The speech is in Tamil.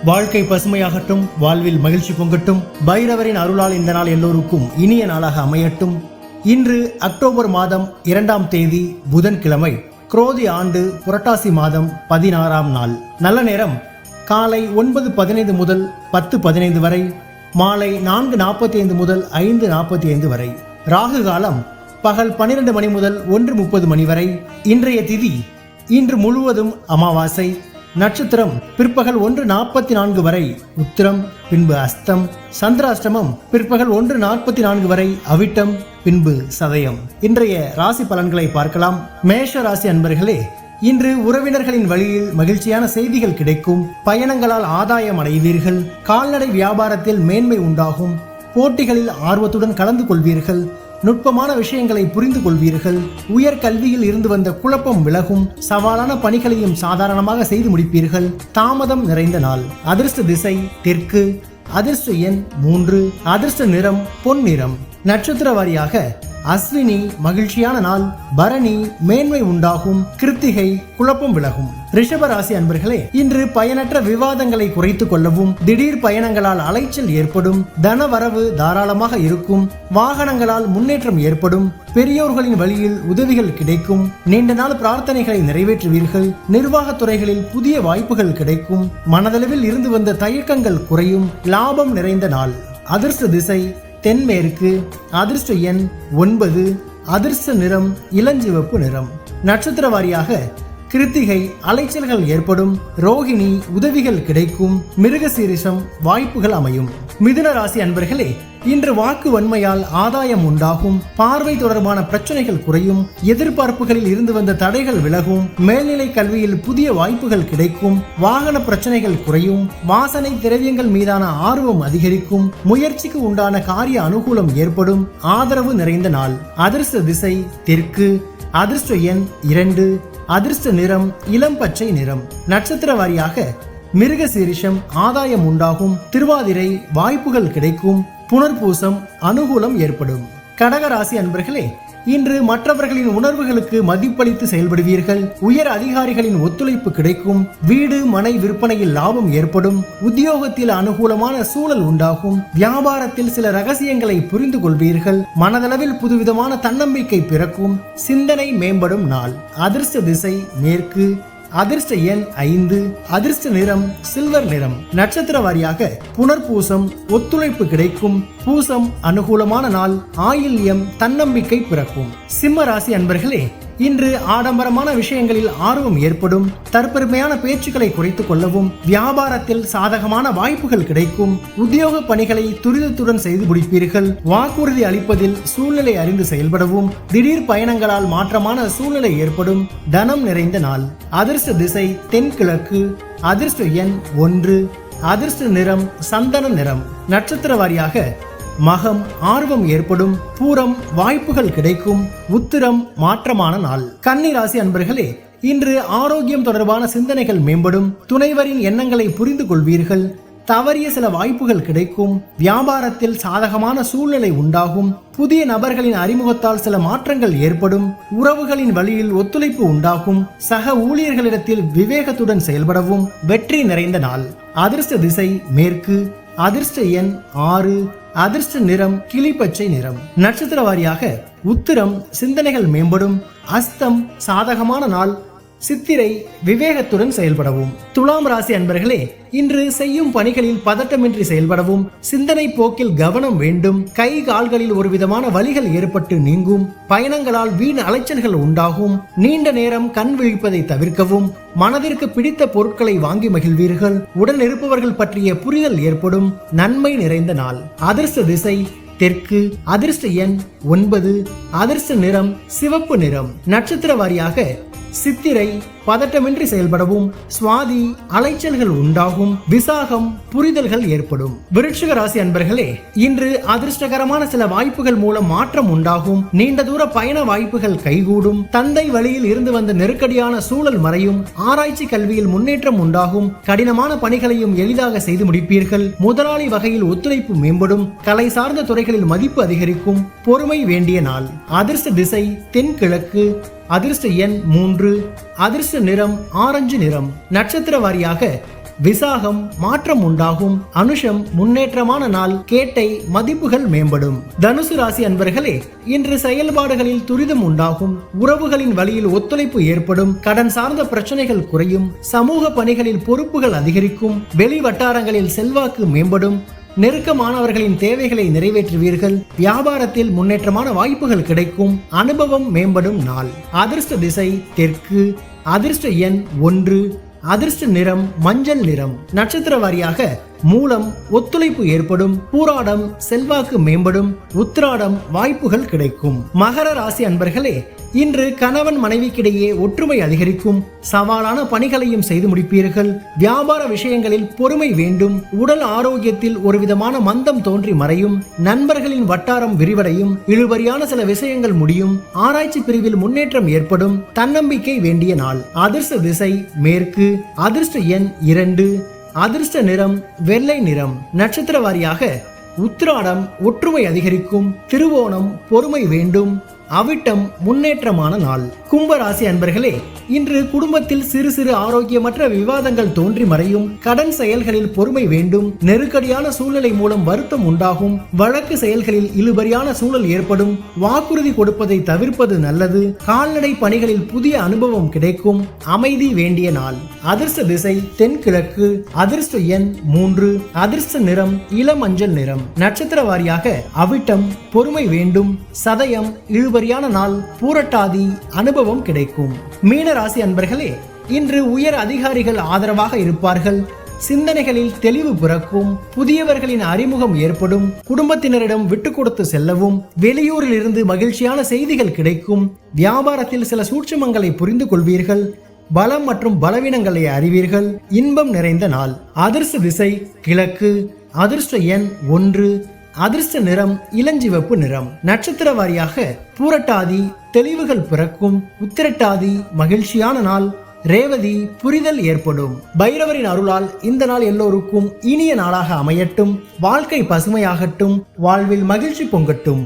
வாழ்க்கை பசுமையாகட்டும், வாழ்வில் மகிழ்ச்சி பொங்கட்டும். பைரவரின் அருளால் இந்த நாள் எல்லோருக்கும் இனிய நாளாக அமையட்டும். இன்று அக்டோபர் மாதம் 2ஆம் தேதி புதன்கிழமை, குரோதி ஆண்டு புரட்டாசி மாதம் 16ஆம் நாள். நல்ல நேரம் காலை 9:15 முதல் 10:15 வரை, மாலை 4:45 முதல் 5:45 வரை. ராகு காலம் பகல் 12 மணி முதல் 1:30 மணி வரை. இன்றைய திதி இன்று முழுவதும் அமாவாசை. நட்சத்திரம் பிற்பகல் 1:44 வரை உத்திரம், பின்பு அஸ்தம். சந்திராஷ்டமம் பிற்பகல் 1:44 வரை அவிட்டம், பின்பு சதயம். இன்றைய ராசி பலன்களை பார்க்கலாம். மேஷ ராசி அன்பர்களே, இன்று உறவினர்களின் வழியில் மகிழ்ச்சியான செய்திகள் கிடைக்கும். பயணங்களால் ஆதாயம் அடைவீர்கள். கால்நடை வியாபாரத்தில் மேன்மை உண்டாகும். போட்டிகளில் ஆர்வத்துடன் கலந்து கொள்வீர்கள். நுட்பமான விஷயங்களை புரிந்து கொள்வீர்கள். உயர் கல்வியில் இருந்து வந்த குழப்பம் விலகும். சவாலான பணிகளையும் சாதாரணமாக செய்து முடிப்பீர்கள். தாமதம் நிறைந்த நாள். அதிர்ஷ்ட திசை தெற்கு. அதிர்ஷ்ட எண் 3. அதிர்ஷ்ட நிறம் பொன்னிறம். நட்சத்திர வாரியாக அஸ்வினி மகிழ்ச்சியான நாள். பரணி மேன்மை உண்டாகும். கிருத்திகை குழப்பம் விலகும். ரிஷப ராசி அன்பர்களே, இன்று பயனற்ற விவாதங்களை குறைத்துக் கொள்ளவும். திடீர் பயணங்களால் அலைச்சல் ஏற்படும். தன வரவு தாராளமாக இருக்கும். வாகனங்களால் முன்னேற்றம் ஏற்படும். பெரியோர்களின் வழியில் உதவிகள் கிடைக்கும். நீண்ட நாள் பிரார்த்தனைகளை நிறைவேற்றுவீர்கள். நிர்வாகத் துறைகளில் புதிய வாய்ப்புகள் கிடைக்கும். மனதளவில் இருந்து வந்த தயக்கங்கள் குறையும். லாபம் நிறைந்த நாள். அதிர்ஷ்ட திசை தென்மேற்கு. அதிர்ஷ்ட எண் 9. அதிர்ஷ்ட நிறம் இளஞ்சிவப்பு நிறம். நட்சத்திர வாரியாக கிருத்திகை அலைச்சல்கள் ஏற்படும். ரோகிணி உதவிகள் கிடைக்கும். மிருகசீரிஷம் வாய்ப்புகள் அமையும். மிதுன ராசி அன்பர்களே, இன்று வாக்கு வன்மையால் ஆதாயம் உண்டாகும். பார்வை தொடர்பான பிரச்சனைகள் குறையும். எதிர்பார்ப்புகளில் இருந்து வந்த தடைகள் விலகும். மேல்நிலை கல்வியில் புதிய வாய்ப்புகள் கிடைக்கும். வாகன பிரச்சனைகள் குறையும். வாசனை திரவியங்கள் மீதான ஆர்வம் அதிகரிக்கும். முயற்சிக்கு உண்டான காரிய அனுகூலம் ஏற்படும். ஆதரவு நிறைந்த நாள். அதிர்ஷ்ட திசை தெற்கு. அதிர்ஷ்ட எண் 2. அதிர்ஷ்ட நிறம் இளம் பச்சை நிறம். நட்சத்திர வாரியாக மிருகசீரிஷம் ஆதாயம் உண்டாகும். திருவாதிரை வாய்ப்புகள் கிடைக்கும். புனர்பூசம் அனுகூலம் ஏற்படும். கடகராசி அன்பர்களே, இன்று மற்றவர்களின் உணர்வுகளுக்கு மதிப்பளித்து செயல்படுவீர்கள். உயர் அதிகாரிகளின் ஒத்துழைப்பு கிடைக்கும். வீடு மனை விற்பனையில் லாபம் ஏற்படும். உத்தியோகத்தில் அனுகூலமான சூழல் உண்டாகும். வியாபாரத்தில் சில ரகசியங்களை புரிந்து கொள்வீர்கள். மனதளவில் புதுவிதமான தன்னம்பிக்கை பிறக்கும். சிந்தனை மேம்படும் நாள். அதிர்ஷ்ட திசை மேற்கு. அதிர்ஷ்ட எண் 5. அதிர்ஷ்ட நிறம் சில்வர் நிறம். நட்சத்திர வாரியாக புனர்பூசம் ஒத்துழைப்பு கிடைக்கும். பூசம் அனுகூலமான நாள். ஆயில்யம் தன்னம்பிக்கை பிறக்கும். சிம்ம ராசி அன்பர்களே, இன்று ஆடம்பரமான விஷயங்களில் ஆர்வம் ஏற்படும். தற்பெருமையான பேச்சுக்களை குறைத்துக் கொள்ளவும். வியாபாரத்தில் சாதகமான வாய்ப்புகள் கிடைக்கும். உத்தியோக பணிகளை துரிதத்துடன் செய்து முடிப்பீர்கள். வாக்குறுதி அளிப்பதில் சூழ்நிலை அறிந்து செயல்படவும். திடீர் பயணங்களால் மாற்றமான சூழ்நிலை ஏற்படும். தனம் நிறைந்த நாள். அதிர்ஷ்ட திசை தென்கிழக்கு. அதிர்ஷ்ட எண் 1. அதிர்ஷ்ட நிறம் சந்தன நிறம். நட்சத்திர வாரியாக மகம் ஆர்வம் ஏற்படும். பூரம் வாய்ப்புகள் கிடைக்கும். உத்திரம் மாற்றமான நாள். கன்னி ராசி அன்பர்களே, இன்று ஆரோக்கியம் தொடர்பான சிந்தனைகள் மேம்படும். துணைவரின் எண்ணங்களை புரிந்து கொள்வீர்கள். தவறிய சில வாய்ப்புகள் கிடைக்கும். வியாபாரத்தில் சாதகமான சூழ்நிலை உண்டாகும். புதிய நபர்களின் அறிமுகத்தால் சில மாற்றங்கள் ஏற்படும். உறவுகளின் வழியில் ஒத்துழைப்பு உண்டாகும். சக ஊழியர்களிடத்தில் விவேகத்துடன் செயல்படவும். வெற்றி நிறைந்த நாள். அதிர்ஷ்ட திசை மேற்கு. அதிர்ஷ்ட எண் 6. அதிர்ஷ்ட நிறம் கிளிப்பச்சை நிறம். நட்சத்திர வாரியாக உத்திரம் சிந்தனைகள் மேம்படும். அஸ்தம் சாதகமான நாள். சித்திரை விவேகத்துடன் செயல்படவும். துலாம் ராசி அன்பர்களே, இன்று செய்யும் பணிகளில் பதட்டமின்றி செயல்படவும். சிந்தனை போக்கில் கவனம் வேண்டும். கை கால்களில் ஒரு விதமான வலிகள் ஏற்பட்டு நீங்கும். பயணங்களால் வீண் அலைச்சல்கள் உண்டாகும். நீண்ட நேரம் கண் விழிப்பதை தவிர்க்கவும். மனதிற்கு பிடித்த பொருட்களை வாங்கி மகிழ்வீர்கள். உடன் இருப்பவர்கள் பற்றிய புரிதல் ஏற்படும். நன்மை நிறைந்த நாள். அதிர்ஷ்ட திசை தெற்கு. அதிர்ஷ்ட எண் 9. அதிர்ஷ்ட நிறம் சிவப்பு நிறம். நட்சத்திர வாரியாக சித்திரை பதட்டமின்றி செயல்படவும். சுவாதி அலைச்சல்கள் உண்டாகும். விசாகம் புரிதல்கள் ஏற்படும். விருட்சிக ராசி அன்பர்களே, இன்று அதிர்ஷ்டகரமான சில வாய்ப்புகள் மூலம் மாற்றம் உண்டாகும். நீண்ட தூர பயண வாய்ப்புகள் கைகூடும். தந்தை வழியில் இருந்து வந்த நெருக்கடியான சூழல் மறையும். ஆராய்ச்சி கல்வியில் முன்னேற்றம் உண்டாகும். கடினமான பணிகளையும் எளிதாக செய்து முடிப்பீர்கள். முதலாளி வகையில் ஒத்துழைப்பு மேம்படும். கலை சார்ந்த துறைகளில் மதிப்பு அதிகரிக்கும். பொறுமை வேண்டிய நாள். அதிர்ஷ்ட திசை தென்கிழக்கு. அதிர்ஷ்ட எண் 3. அதிர்ஷ்ட நிறம் ஆரஞ்சு நிறம். நட்சத்திர வாரியாக விசாகம் மாற்றம் உண்டாகும். அனுஷம் முன்னேற்றமான நாள். கேட்டை மதிப்புகள் மேம்படும். தனுசு ராசி அன்பர்களே, இன்று செயல்பாடுகளில் துரிதம் உண்டாகும். உறவுகளின் வழியில் ஒத்துழைப்பு ஏற்படும். கடன் சார்ந்த பிரச்சனைகள் குறையும். சமூக பணிகளில் பொறுப்புகள் அதிகரிக்கும். வெளி வட்டாரங்களில் செல்வாக்கு மேம்படும். நெருக்கமானவர்களின் தேவைகளை நிறைவேற்றுவீர்கள். வியாபாரத்தில் முன்னேற்றமான வாய்ப்புகள் கிடைக்கும். அனுபவம் மேம்படும் நாள். அதிர்ஷ்ட திசை தெற்கு. அதிர்ஷ்ட எண் 1. அதிர்ஷ்ட நிறம் மஞ்சள் நிறம். நட்சத்திர வாரியாக மூலம் ஒத்துழைப்பு ஏற்படும். பூராடம் செல்வாக்கு மேம்படும். உத்திராடம் வாய்ப்புகள் கிடைக்கும். மகர ராசி அன்பர்களே, இன்று கணவன் மனைவிக்கிடையே ஒற்றுமை அதிகரிக்கும். சவாலான பணிகளையும் செய்து முடிப்பீர்கள். வியாபார விஷயங்களில் பொறுமை வேண்டும். உடல் ஆரோக்கியத்தில் ஒரு விதமான மந்தம் தோன்றி மறையும். நண்பர்களின் வட்டாரம் விரிவடையும். இழுபறியான சில விஷயங்கள் முடியும். ஆராய்ச்சி பிரிவில் முன்னேற்றம் ஏற்படும். தன்னம்பிக்கை வேண்டிய நாள். அதிர்ஷ்ட திசை மேற்கு. அதிர்ஷ்ட எண் 2. அதிர்ஷ்ட நிறம் வெள்ளை நிறம். நட்சத்திர வாரியாக உத்திராடம் ஒற்றுமை அதிகரிக்கும். திருவோணம் பொறுமை வேண்டும். அவிட்டம் முன்னேற்றமான நாள். கும்பராசி அன்பர்களே, இன்று குடும்பத்தில் சிறு சிறு ஆரோக்கியமற்ற விவாதங்கள் தோன்றி மறையும். கடன் செயல்களில் பொறுமை வேண்டும். நெருக்கடியான சூழ்நிலை மூலம் வருத்தம் உண்டாகும். வழக்கு செயல்களில் இழுபறியான சூழல் ஏற்படும். வாக்குறுதி கொடுப்பதை தவிர்ப்பது நல்லது. கால்நடை பணிகளில் புதிய அனுபவம் கிடைக்கும். அமைதி வேண்டிய நாள். அதிர்ஷ்ட திசை தென்கிழக்கு. அதிர்ஷ்ட எண் 3. அதிர்ஷ்ட நிறம் இளமஞ்சள் நிறம். நட்சத்திர வாரியாக அவிட்டம் பொறுமை வேண்டும். சதயம் இழுபறியான நாள். பூரட்டாதி அனுபவம் கிடைக்கும். மீன ராசி அன்பர்களே, இன்று உயர் அதிகாரிகள் ஆதரவாக இருப்பார்கள். சிந்தனைகளில் தெளிவு பிறக்கும். புதியவர்களின் அறிமுகம் ஏற்படும். குடும்பத்தினரிடம் விட்டு கொடுத்து செல்லவும். வெளியூரில் இருந்து மகிழ்ச்சியான செய்திகள் கிடைக்கும். வியாபாரத்தில் சில சூட்சுமங்களை புரிந்து கொள்வீர்கள். பலம் மற்றும் பலவீனங்களை அறிவீர்கள். இன்பம் நிறைந்த நாள். அதிர்ஷ்ட திசை கிழக்கு. அதிர்ஷ்ட எண் 1. அதிர்ஷ்ட நிறம் இளஞ்சிவப்பு நிறம். நட்சத்திர வாரியாக பூரட்டாதி தெளிவுகள் பிறக்கும். உத்திரட்டாதி மகிழ்ச்சியான நாள். ரேவதி புரிதல் ஏற்படும். பைரவரின் அருளால் இந்த நாள் எல்லோருக்கும் இனிய நாளாக அமையட்டும். வாழ்க்கை பசுமையாகட்டும். வாழ்வில் மகிழ்ச்சி பொங்கட்டும்.